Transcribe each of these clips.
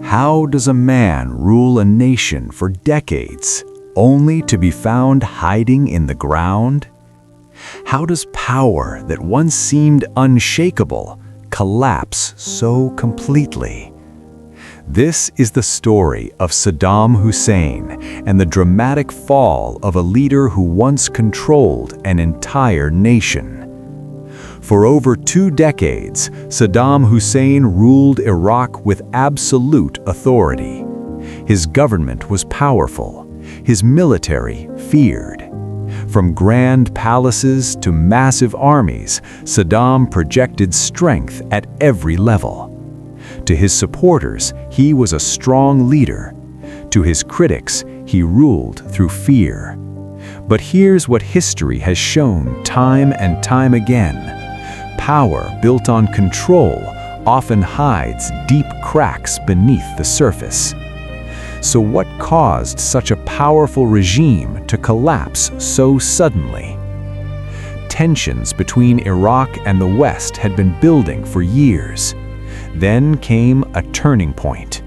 How does a man rule a nation for decades, only to be found hiding in the ground? How does power that once seemed unshakable collapse so completely? This is the story of Saddam Hussein and the dramatic fall of a leader who once controlled an entire nation. For over 2 decades, Saddam Hussein ruled Iraq with absolute authority. His government was powerful, his military feared. From grand palaces to massive armies, Saddam projected strength at every level. To his supporters, he was a strong leader. To his critics, he ruled through fear. But here's what history has shown time and time again. Power built on control often hides deep cracks beneath the surface. So what caused such a powerful regime to collapse so suddenly? Tensions between Iraq and the West had been building for years. Then came a turning point.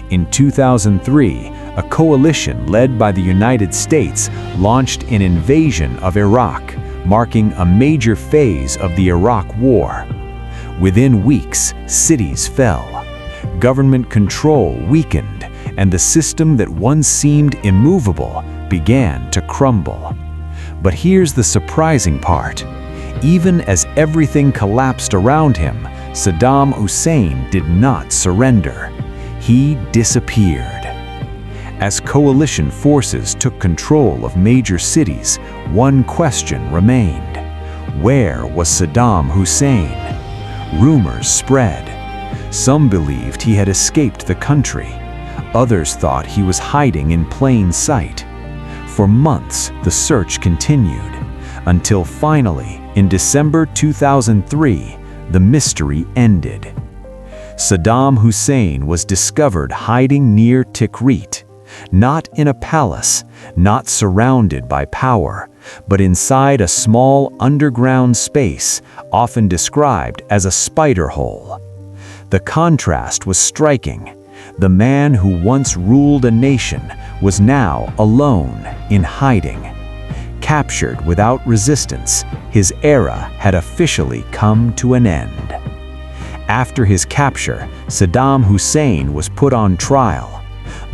In 2003, a coalition led by the United States launched an invasion of Iraq, marking a major phase of the Iraq War. Within weeks, cities fell. Government control weakened, and the system that once seemed immovable began to crumble. But here's the surprising part. Even as everything collapsed around him, Saddam Hussein did not surrender. He disappeared. As coalition forces took control of major cities, one question remained. Where was Saddam Hussein? Rumors spread. Some believed he had escaped the country. Others thought he was hiding in plain sight. For months, the search continued, until finally, in December 2003, the mystery ended. Saddam Hussein was discovered hiding near Tikrit, not in a palace, not surrounded by power, but inside a small underground space, often described as a spider hole. The contrast was striking. The man who once ruled a nation was now alone in hiding. Captured without resistance, his era had officially come to an end. After his capture, Saddam Hussein was put on trial.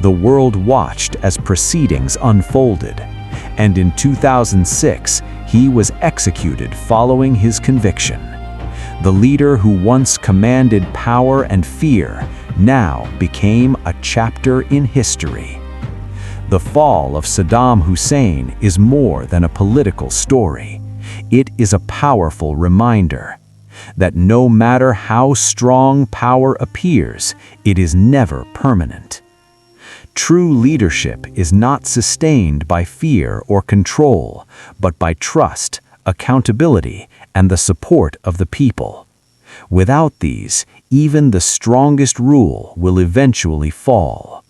The world watched as proceedings unfolded, and in 2006, he was executed following his conviction. The leader who once commanded power and fear now became a chapter in history. The fall of Saddam Hussein is more than a political story. It is a powerful reminder that no matter how strong power appears, it is never permanent. True leadership is not sustained by fear or control, but by trust, accountability, and the support of the people. Without these, even the strongest rule will eventually fall.